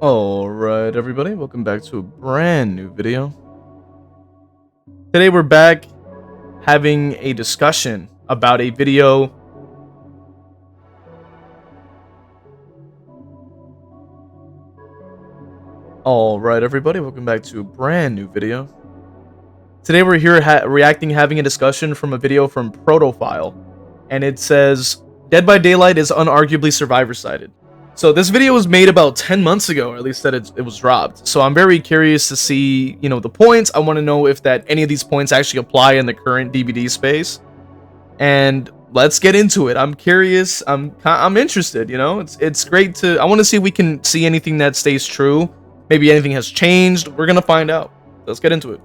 Alright everybody, welcome back to a brand new video. Today we're back having a discussion about a video. Alright everybody, welcome back to a brand new video. Today we're here having a discussion from a video from Protophile. And it says, Dead by Daylight is unarguably survivor-sided. So this video was made about 10 months ago, or at least that it was dropped. So I'm very curious to see, the points. I want to know if that any of these points actually apply in the current DBD space. And let's get into it. I'm curious. I'm interested, It's great to I want to see if we can see anything that stays true. Maybe anything has changed. We're going to find out. Let's get into it.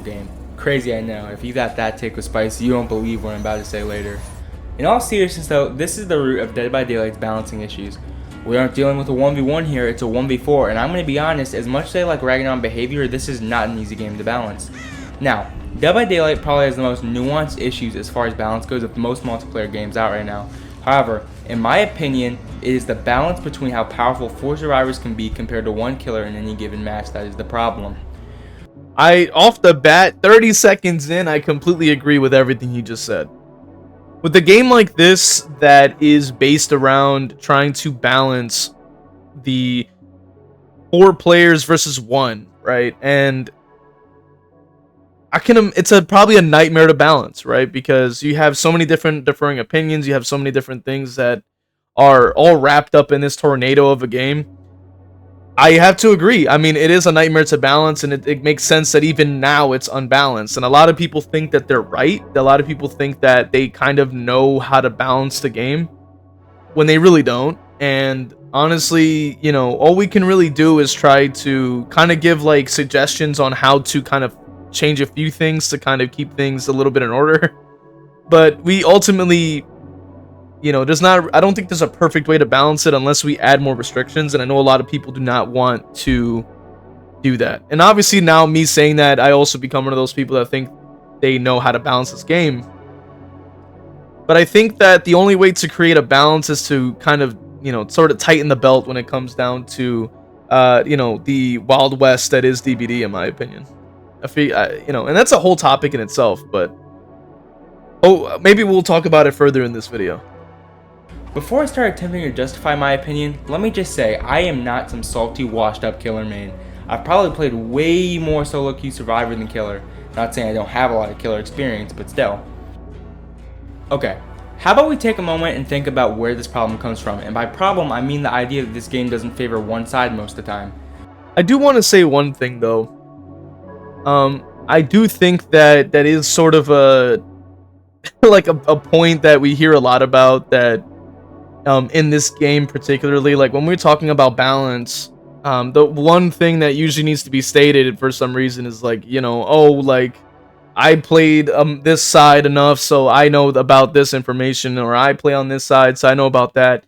Game. Crazy, I know. If you got that take with spicy, you don't believe what I'm about to say later. In all seriousness though, this is the root of Dead by Daylight's balancing issues. We aren't dealing with a 1v1 here, it's a 1v4, and I'm going to be honest, as much as I like ragging on behavior, this is not an easy game to balance. Now, Dead by Daylight probably has the most nuanced issues as far as balance goes of most multiplayer games out right now. However, in my opinion, it is the balance between how powerful 4 survivors can be compared to 1 killer in any given match that is the problem. Off the bat, 30 seconds in, I completely agree with everything he just said. With a game like this that is based around trying to balance the 4 players versus 1, right? And it's probably a nightmare to balance, right? Because you have so many differing opinions, you have so many different things that are all wrapped up in this tornado of a game. I have to agree. I mean, it is a nightmare to balance, and it makes sense that even now it's unbalanced. And a lot of people think that they're right. A lot of people think that they kind of know how to balance the game when they really don't. And honestly, all we can really do is try to kind of give like suggestions on how to kind of change a few things to kind of keep things a little bit in order. But we ultimately, I don't think there's a perfect way to balance it unless we add more restrictions, and I know a lot of people do not want to do that. And obviously now me saying that, I also become one of those people that think they know how to balance this game. But I think that the only way to create a balance is to kind of, sort of tighten the belt when it comes down to, the Wild West that is DBD, in my opinion. And that's a whole topic in itself, but maybe we'll talk about it further in this video. Before I start attempting to justify my opinion, let me just say I am not some salty, washed up killer main. I've probably played way more solo queue survivor than killer. Not saying I don't have a lot of killer experience, but still. Okay, how about we take a moment and think about where this problem comes from, and by problem I mean the idea that this game doesn't favor one side most of the time. I do want to say one thing though. I do think that is sort of a like a point that we hear a lot about, that in this game particularly, like when we're talking about balance, the one thing that usually needs to be stated for some reason is like, like I played this side enough so I know about this information, or I play on this side so I know about that,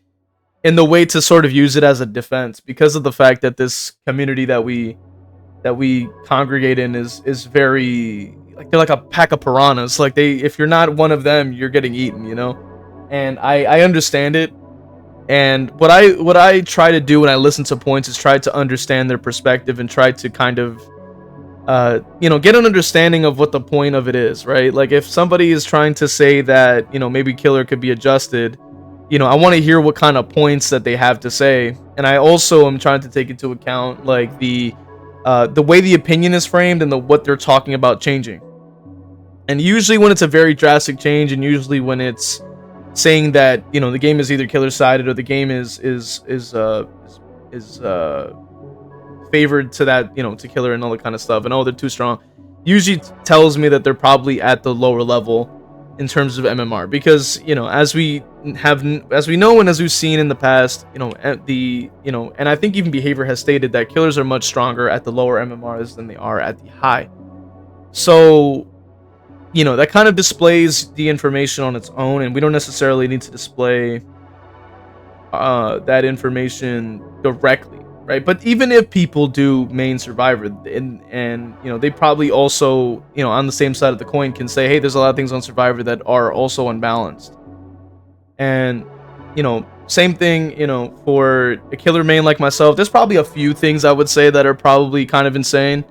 in the way to sort of use it as a defense, because of the fact that this community that we congregate in is very, like, they're like a pack of piranhas. Like, if you're not one of them, you're getting eaten, and I understand it. And what I try to do when I listen to points is try to understand their perspective and try to kind of get an understanding of what the point of it is, right? Like, if somebody is trying to say that, maybe killer could be adjusted, I want to hear what kind of points that they have to say. And I also am trying to take into account like the way the opinion is framed and what they're talking about changing. And usually when it's a very drastic change, and usually when it's saying that the game is either killer sided, or the game is favored to that, to killer and all that kind of stuff, and they're too strong, usually tells me that they're probably at the lower level in terms of MMR, because as we know and as we've seen in the past, and I think even behavior has stated that killers are much stronger at the lower MMRs than they are at the high. So that kind of displays the information on its own, and we don't necessarily need to display that information directly, right? But even if people do main survivor, and they probably also, on the same side of the coin, can say, hey, there's a lot of things on survivor that are also unbalanced. And same thing, you know, for a killer main like myself. There's probably a few things I would say that are probably kind of insane,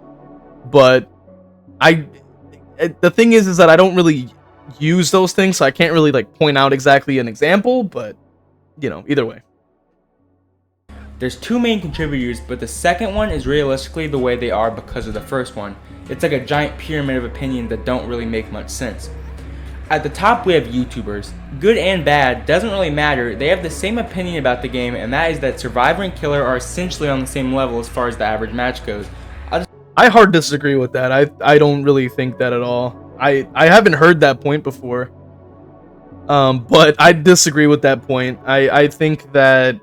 but the thing is that I don't really use those things, so I can't really like point out exactly an example, but you know, either way. There's two main contributors, but the second one is realistically the way they are because of the first one. It's like a giant pyramid of opinions that don't really make much sense. At the top we have YouTubers. Good and bad, doesn't really matter. They have the same opinion about the game, and that is that Survivor and Killer are essentially on the same level as far as the average match goes. I hard disagree with that. I don't really think that at all. I haven't heard that point before. But I disagree with that point. I think that,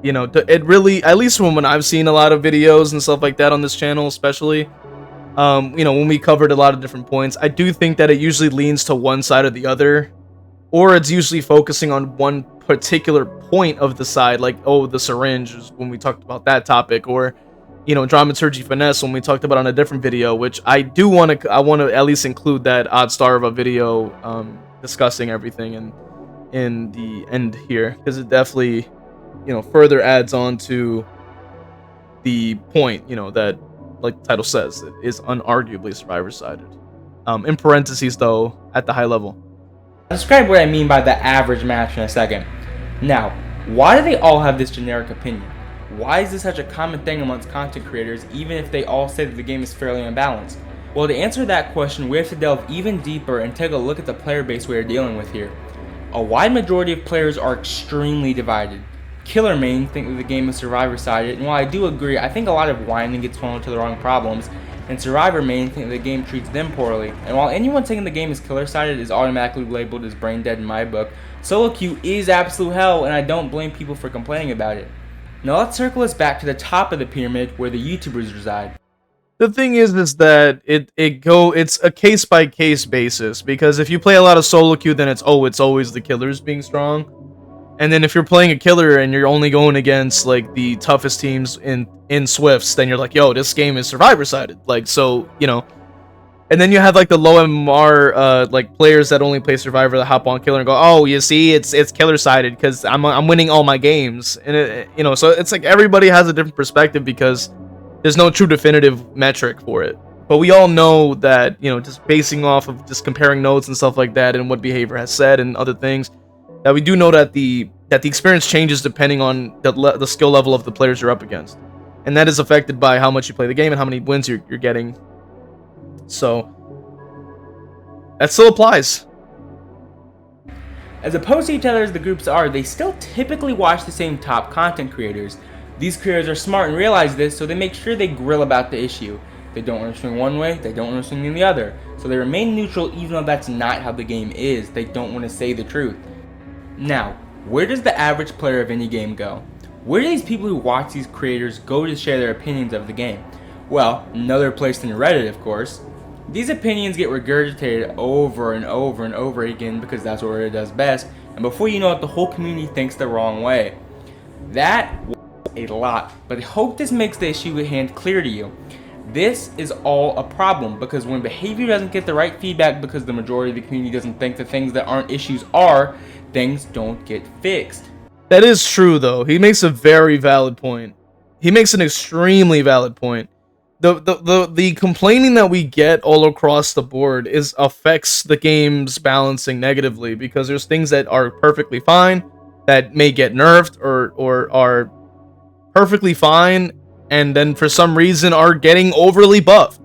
you know, it really, at least when I've seen a lot of videos and stuff like that on this channel, especially, you know, when we covered a lot of different points, I do think that it usually leans to one side or the other, or it's usually focusing on one particular point of the side, like, oh, the syringe is when we talked about that topic, or, you know, dramaturgy finesse when we talked about on a different video, which I want to at least include that odd star of a video discussing everything in the end here, because it definitely, you know, further adds on to the point, you know, that, like the title says, it is unarguably survivor-sided. In parentheses, though, at the high level. I'll describe what I mean by the average match in a second. Now, why do they all have this generic opinion? Why is this such a common thing amongst content creators, even if they all say that the game is fairly unbalanced? Well, to answer that question, we have to delve even deeper and take a look at the player base we are dealing with here. A wide majority of players are extremely divided. Killer main think that the game is survivor-sided, and while I do agree, I think a lot of whining gets funneled to the wrong problems, and Survivor main think that the game treats them poorly. And while anyone saying the game is killer-sided is automatically labeled as brain dead in my book, solo queue is absolute hell, and I don't blame people for complaining about it. Now let's circle us back to the top of the pyramid where the YouTubers reside. The thing is that it's a case-by-case basis, because if you play a lot of solo queue, then it's always the killers being strong. And then if you're playing a killer and you're only going against like the toughest teams in Swifts, then you're like, yo, this game is survivor-sided. Like, so, you know. And then you have like the low MMR like players that only play Survivor that hop on Killer and go, oh, you see, it's killer-sided because I'm winning all my games. And it, you know, so it's like everybody has a different perspective because there's no true definitive metric for it. But we all know that, you know, just basing off of just comparing notes and stuff like that and what behavior has said and other things, that we do know that the experience changes depending on the skill level of the players you're up against, and that is affected by how much you play the game and how many wins you're getting. So that still applies. As opposed to each other as the groups are, they still typically watch the same top content creators. These creators are smart and realize this, so they make sure they grill about the issue. They don't want to swing one way, they don't want to swing in the other. So they remain neutral even though that's not how the game is. They don't want to say the truth. Now, where does the average player of any game go? Where do these people who watch these creators go to share their opinions of the game? Well, another place than Reddit, of course. These opinions get regurgitated over and over and over again because that's what Reddit does best, and before you know it, the whole community thinks the wrong way. That was a lot, but I hope this makes the issue at hand clear to you. This is all a problem because when behavior doesn't get the right feedback because the majority of the community doesn't think the things that aren't issues are, things don't get fixed. That is true, though. He makes a very valid point. He makes an extremely valid point. The complaining that we get all across the board affects the game's balancing negatively because there's things that are perfectly fine that may get nerfed or are perfectly fine and then for some reason are getting overly buffed.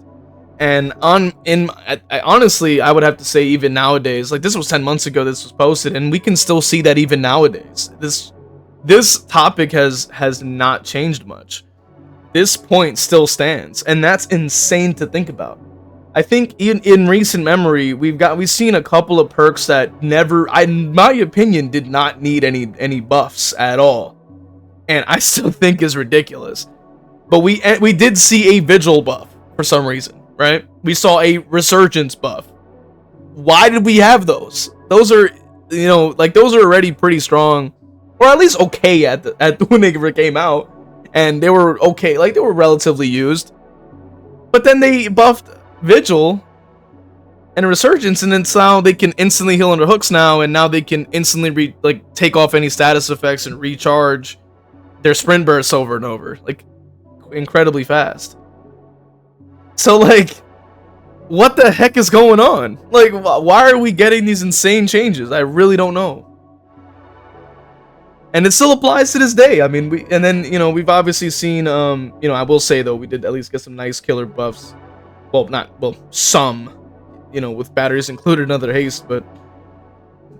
And honestly, I would have to say even nowadays, like this was 10 months ago this was posted, and we can still see that even nowadays. This topic has not changed much. This point still stands, and that's insane to think about. I think in recent memory, we've seen a couple of perks that never, in my opinion, did not need any buffs at all, and I still think is ridiculous. But we did see a vigil buff for some reason, right? We saw a resurgence buff. Why did we have those? Those are, you know, like those are already pretty strong, or at least okay at when they came out, and they were okay, like they were relatively used. But then they buffed vigil, and Resurgence, and then now they can instantly heal under hooks now, and now they can instantly take off any status effects and recharge their sprint bursts over and over, like incredibly fast. So like, what the heck is going on? Like, why are we getting these insane changes? I really don't know. And it still applies to this day. I mean, we've obviously seen, I will say though, we did at least get some nice killer buffs. Well, some, with batteries included, another haste, but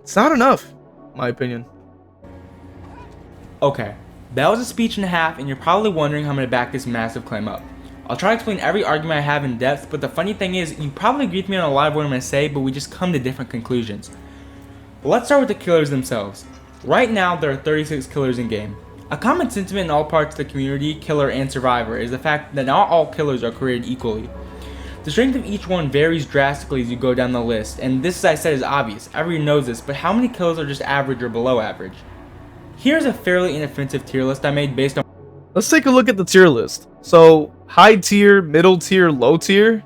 it's not enough, in my opinion. Okay, that was a speech and a half, and you're probably wondering how I'm going to back this massive claim up. I'll try to explain every argument I have in depth, but the funny thing is, you probably agree with me on a lot of what I'm going to say, but we just come to different conclusions. Let's start with the killers themselves. Right now, there are 36 killers in game. A common sentiment in all parts of the community, killer and survivor, is the fact that not all killers are created equally. The strength of each one varies drastically as you go down the list, and this, as I said, is obvious. Everyone knows this, but how many killers are just average or below average? Here's a fairly inoffensive tier list I made based on... Let's take a look at the tier list. So, high tier, middle tier, low tier.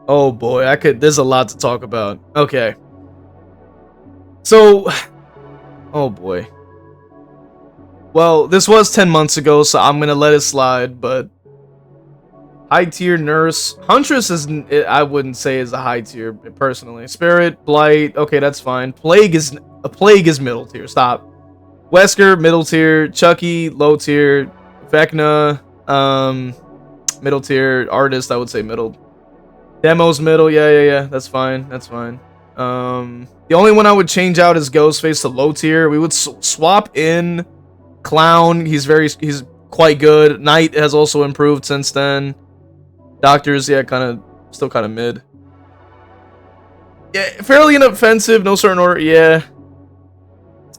Oh boy, there's a lot to talk about. Okay. So, oh boy. Well, this was 10 months ago, so I'm gonna let it slide, but high tier, Nurse. Huntress I wouldn't say is a high tier, personally. Spirit, Blight, okay, that's fine. Plague is middle tier, stop. Wesker, middle tier. Chucky, low tier. Vecna, middle tier. Artist, I would say middle. Demo's middle, yeah, that's fine, The only one I would change out is Ghostface to low tier. We would swap in Clown, he's quite good. Knight has also improved since then. Doctors, yeah, still kind of mid. Yeah, fairly inoffensive, no certain order, yeah.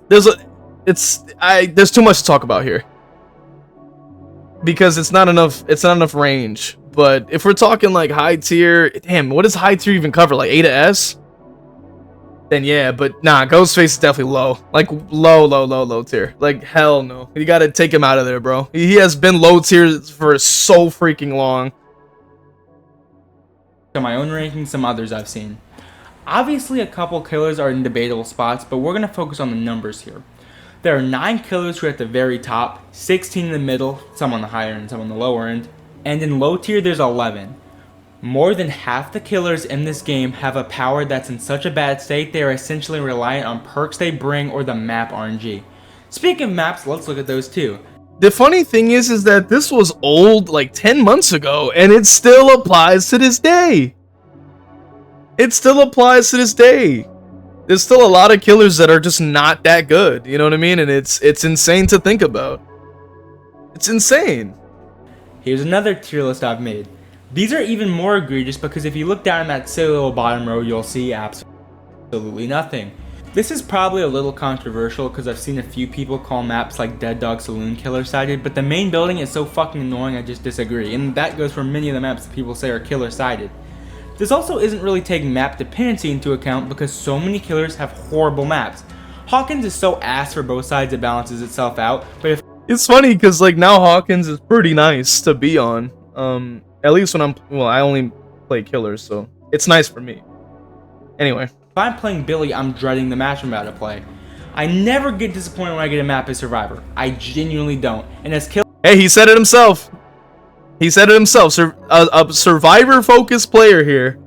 There's too much to talk about here. Because it's not enough range. But if we're talking like high tier, damn, what does high tier even cover? Like A to S? Then yeah, but nah, Ghostface is definitely low. Like low tier. Like hell no. You gotta take him out of there, bro. He has been low tier for so freaking long. My own ranking, some others I've seen. Obviously a couple killers are in debatable spots, but we're going to focus on the numbers here. There are 9 killers who are at the very top, 16 in the middle, some on the higher end, some on the lower end, and in low tier there's 11. More than half the killers in this game have a power that's in such a bad state they are essentially reliant on perks they bring or the map RNG. Speaking of maps, let's look at those too. The funny thing is that this was old like 10 months ago, and it still applies to this day. There's still a lot of killers that are just not that good, you know what I mean? And it's insane to think about. It's insane. Here's another tier list I've made. These are even more egregious because if you look down in that silly little bottom row, you'll see absolutely nothing. This is probably a little controversial because I've seen a few people call maps like Dead Dog Saloon killer sided, but the main building is so fucking annoying I just disagree, and that goes for many of the maps that people say are killer sided. This also isn't really taking map dependency into account because so many killers have horrible maps. Hawkins is so ass for both sides it balances itself out, but if it's funny because like now Hawkins is pretty nice to be on. At least when I only play killers, so it's nice for me. Anyway. If I'm playing Billy, I'm dreading the match I'm about to play. I never get disappointed when I get a map as Survivor. I genuinely don't. And as kill— hey, he said it himself. A Survivor-focused player here.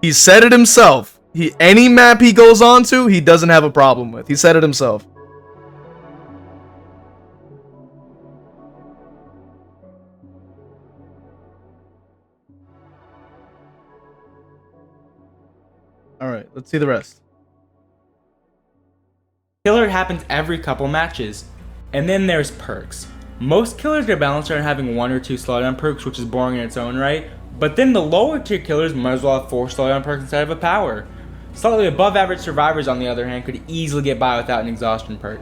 He said it himself. Any map he goes on to, he doesn't have a problem with. He said it himself. Alright, let's see the rest. Killer happens every couple matches. And then there's perks. Most killers get balanced on having 1 or 2 slowdown perks, which is boring in its own right. But then the lower tier killers might as well have 4 slowdown perks instead of a power. Slightly above average survivors, on the other hand, could easily get by without an exhaustion perk.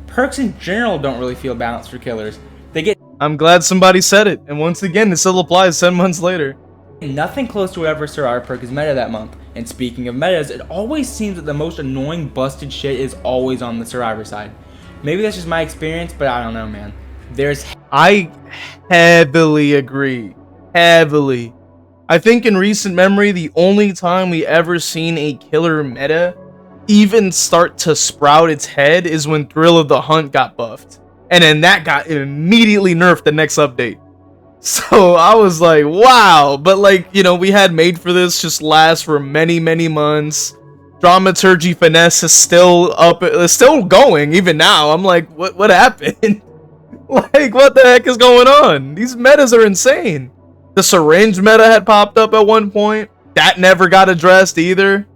Perks in general don't really feel balanced for killers. They get— I'm glad somebody said it, and once again, this still applies 10 months later. Nothing close to whatever Survivor perk is meta that month. And speaking of metas, it always seems that the most annoying busted shit is always on the Survivor side. Maybe that's just my experience, but I don't know, man. I heavily agree. Heavily. I think in recent memory, the only time we ever seen a killer meta even start to sprout its head is when Thrill of the Hunt got buffed. And then that got immediately nerfed the next update. So I was like, wow. But like, you know, we had Made for This just last for many, many months. Dramaturgy Finesse is still up, still going even now. I'm like, what happened? Like, what the heck is going on? These metas are insane. The syringe meta had popped up at one point. That never got addressed either.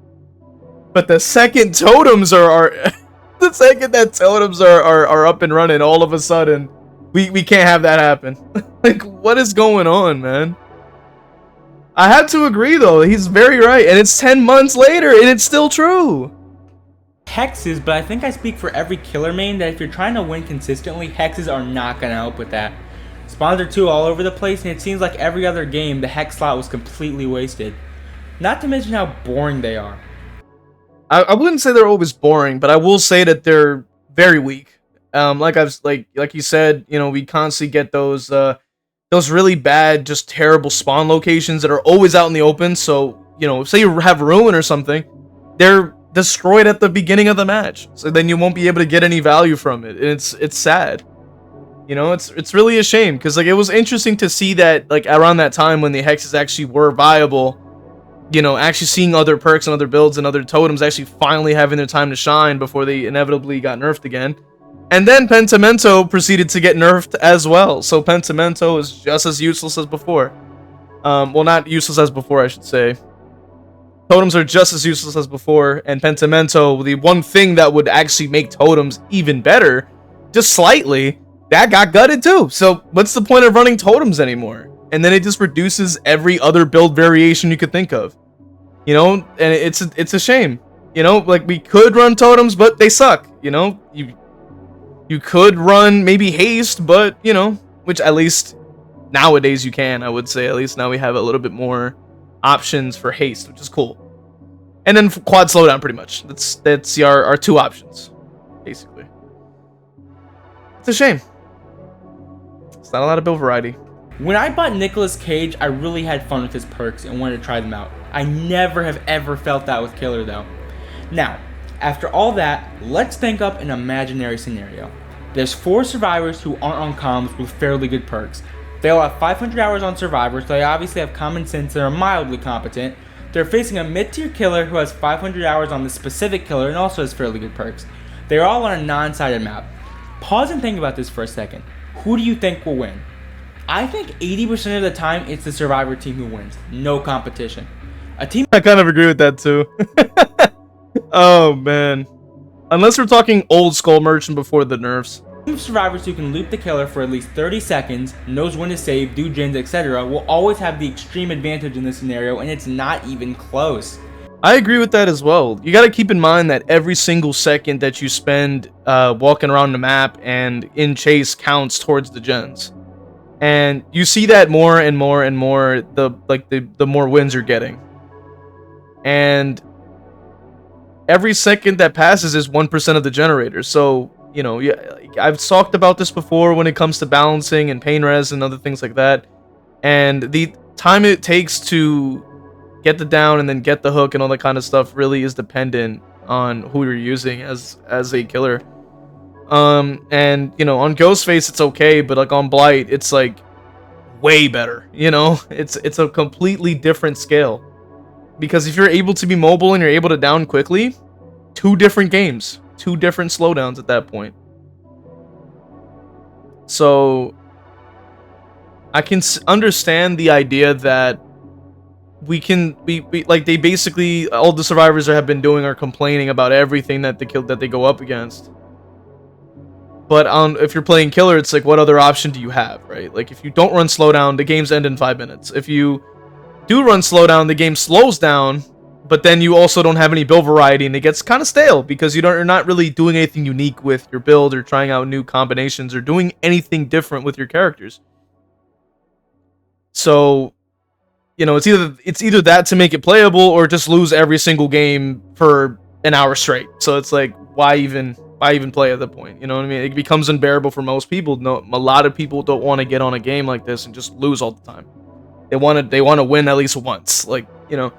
But the second totems are the second that totems are up and running, all of a sudden, we can't have that happen. Like, what is going on, man? I have to agree, though. He's very right. And it's 10 months later, and it's still true. Hexes, but I think I speak for every killer main that if you're trying to win consistently, hexes are not going to help with that. Spawns are too all over the place, and it seems like every other game, the hex slot was completely wasted. Not to mention how boring they are. I wouldn't say they're always boring, but I will say that they're very weak. Like you said, you know, we constantly get those really bad, just terrible spawn locations that are always out in the open. So, you know, say you have Ruin or something, they're destroyed at the beginning of the match. So then you won't be able to get any value from it. And it's sad. You know, it's really a shame, because like it was interesting to see that like around that time when the hexes actually were viable, you know, actually seeing other perks and other builds and other totems actually finally having their time to shine before they inevitably got nerfed again. And then Pentimento proceeded to get nerfed as well. So Pentimento is just as useless as before. Well, not useless as before, I should say. Totems are just as useless as before, and Pentimento, the one thing that would actually make totems even better, just slightly, that got gutted too. So what's the point of running totems anymore? And then it just reduces every other build variation you could think of. You know, and it's a shame. You know, like we could run totems, but they suck. You know, you could run maybe haste, but you know, which at least nowadays you can. I would say at least now we have a little bit more options for haste, which is cool. And then quad slowdown, pretty much. That's our two options, basically. It's a shame. It's not a lot of build variety. When I bought Nicolas Cage, I really had fun with his perks and wanted to try them out. I never have ever felt that with Killer though. Now, after all that, let's think up an imaginary scenario. There's 4 survivors who aren't on comms with fairly good perks. They all have 500 hours on survivors, so they obviously have common sense and are mildly competent. They're facing a mid-tier killer who has 500 hours on the specific killer and also has fairly good perks. They're all on a non-sided map. Pause and think about this for a second. Who do you think will win? I think 80% of the time it's the survivor team who wins. No competition. A team I kind of agree with that too. Oh man. Unless we're talking old Skull Merchant before the nerfs. of survivors who can loop the killer for at least 30 seconds, knows when to save, do gens, etc. will always have the extreme advantage in this scenario, and it's not even close. I agree with that as well. You got to keep in mind that every single second that you spend walking around the map and in chase counts towards the gens. And you see that more and more and more the more wins you're getting. And every second that passes is 1% of the generator. So, you know, yeah, I've talked about this before when it comes to balancing and pain res and other things like that. And the time it takes to get the down and then get the hook and all that kind of stuff really is dependent on who you're using as a killer. And you know, on Ghostface it's okay, but like on Blight it's like way better. You know, it's a completely different scale, because if you're able to be mobile and you're able to down quickly, 2 different games, 2 different slowdowns at that point. So I can understand the idea that we like, they basically, all the survivors have been doing are complaining about everything that they go up against. But if you're playing killer, it's like, what other option do you have, right? Like, if you don't run slowdown, the games end in 5 minutes. If you do run slowdown, the game slows down, but then you also don't have any build variety, and it gets kind of stale because you're not really doing anything unique with your build or trying out new combinations or doing anything different with your characters. So, you know, it's either that to make it playable or just lose every single game for an hour straight. So it's like, why even play at that point? You know what I mean? It becomes unbearable for most people. No, a lot of people don't want to get on a game like this and just lose all the time. They want to win at least once, like, you know,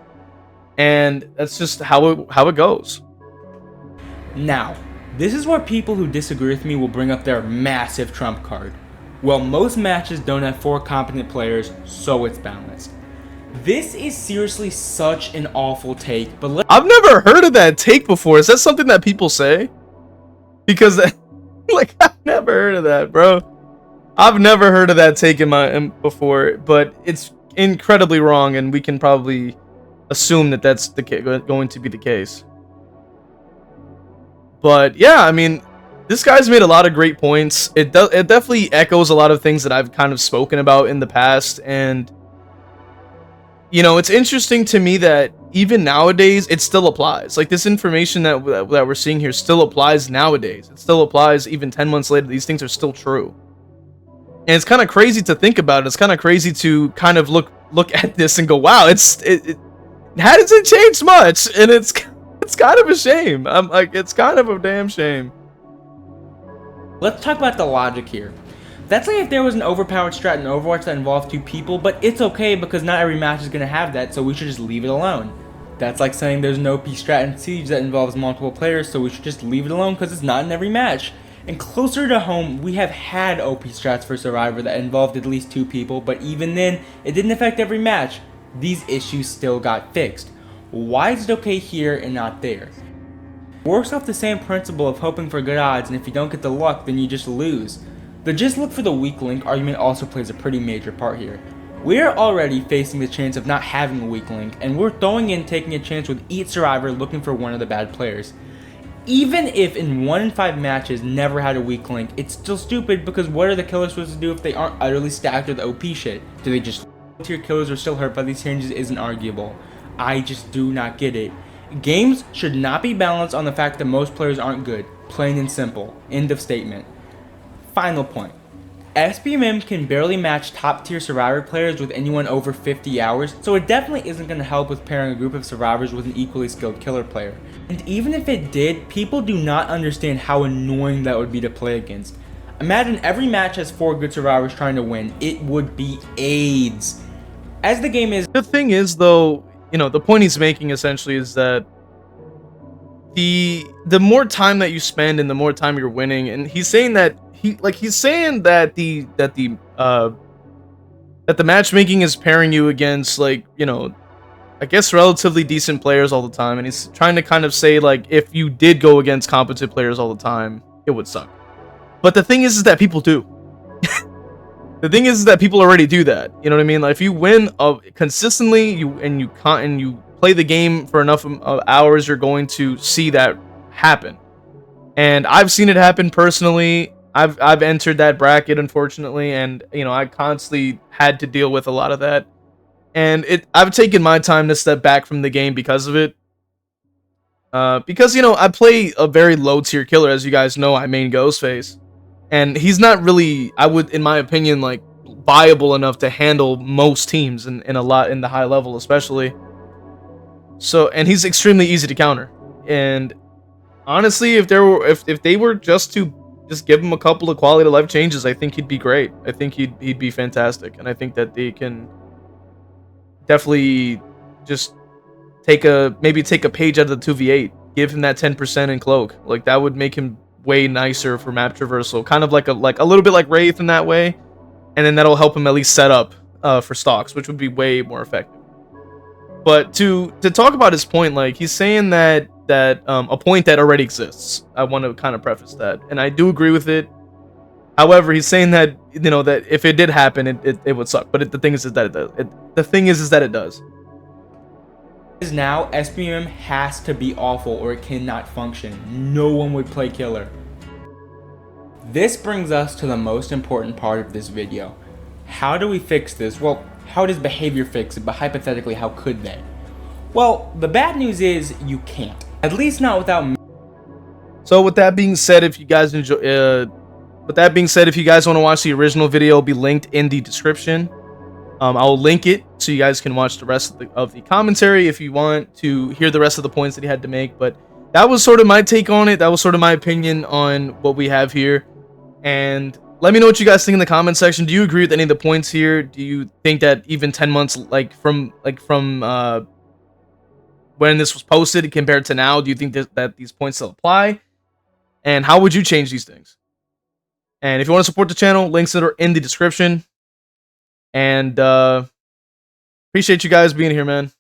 and that's just how it goes. Now, this is where people who disagree with me will bring up their massive trump card. Well, most matches don't have 4 competent players, so it's balanced. This is seriously such an awful take, but I've never heard of that take before. Is that something that people say? Because, like, I've never heard of that, bro. I've never heard of that take before, but it's incredibly wrong, and we can probably assume that that's going to be the case. But yeah, I mean, this guy's made a lot of great points. It definitely echoes a lot of things that I've kind of spoken about in the past, and you know, it's interesting to me that even nowadays it still applies. Like, this information that we're seeing here still applies nowadays. It still applies even 10 months later. These things are still true. And it's kind of crazy to think about it. It's kind of crazy to kind of look at this and go, wow, it hasn't changed much, and it's kind of a shame. I'm like, it's kind of a damn shame. let's talk about the logic here. That's like if there was an overpowered strat in Overwatch that involved 2 people, but it's okay because not every match is going to have that, so we should just leave it alone. That's like saying there's an OP strat in Siege that involves multiple players, so we should just leave it alone because it's not in every match. And closer to home, we have had OP strats for Survivor that involved at least 2 people, but even then, it didn't affect every match. These issues still got fixed. Why is it okay here and not there? It works off the same principle of hoping for good odds, and if you don't get the luck, then you just lose. The just look for the weak link argument also plays a pretty major part here. We're already facing the chance of not having a weak link, and we're throwing in taking a chance with each survivor looking for one of the bad players. Even if in 1 in 5 matches never had a weak link, it's still stupid because what are the killers supposed to do if they aren't utterly stacked with OP shit? Do they just tier killers are still hurt by these changes isn't arguable. I just do not get it. Games should not be balanced on the fact that most players aren't good. Plain and simple. End of statement. Final point. SBMM can barely match top tier survivor players with anyone over 50 hours, so it definitely isn't going to help with pairing a group of survivors with an equally skilled killer player. And even if it did, people do not understand how annoying that would be to play against. Imagine every match has 4 good survivors trying to win. It would be AIDS. As the game is... The thing is, though, you know, the point he's making essentially is that the more time that you spend and the more time you're winning, and he's saying that he's saying that the matchmaking is pairing you against, like, you know, I guess relatively decent players all the time, and he's trying to kind of say, like, if you did go against competent players all the time, it would suck. But the thing is that people do. The thing is that people already do that. You know what I mean? Like, if you win consistently, you play the game for enough hours, you're going to see that happen. And I've seen it happen personally. I've entered that bracket, unfortunately, and you know, I constantly had to deal with a lot of that. And I've taken my time to step back from the game because of it. Because, you know, I play a very low tier killer, as you guys know. I main Ghostface, and he's not really, in my opinion, like, viable enough to handle most teams in the high level, especially. So, and he's extremely easy to counter. And honestly, if they were just to give him a couple of quality of life changes, I think he'd be great. I think he'd be fantastic, and I think that they can definitely just take a page out of the 2v8, give him that 10% in cloak. Like, that would make him way nicer for map traversal, kind of like a little bit like Wraith in that way, and then that'll help him at least set up for stocks, which would be way more effective. But to talk about his point, like, he's saying that a point that already exists. I want to kind of preface that, and I do agree with it. However, he's saying that, you know, that if it did happen, it would suck. But the thing is that it does. The thing is that it does. Now, SBM has to be awful or it cannot function. No one would play killer. This brings us to the most important part of this video. How do we fix this? Well, how does behavior fix it? But hypothetically, how could they? Well, the bad news is you can't. At least not without... So with that being said, if you guys enjoy... if you guys want to watch the original video, it'll be linked in the description. I'll link it so you guys can watch the rest of the commentary if you want to hear the rest of the points that he had to make. But that was sort of my take on it. That was sort of my opinion on what we have here. And Let me know what you guys think in the comment section. Do you agree with any of the points here? Do you think that even 10 months, from when this was posted compared to now, do you think that these points still apply? And how would you change these things? And if you want to support the channel, links are in the description. And appreciate you guys being here, man. If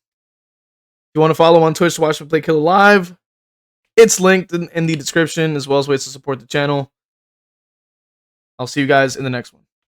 you want to follow on Twitch to watch me play Killer live, it's linked in the description, as well as ways to support the channel. I'll see you guys in the next one.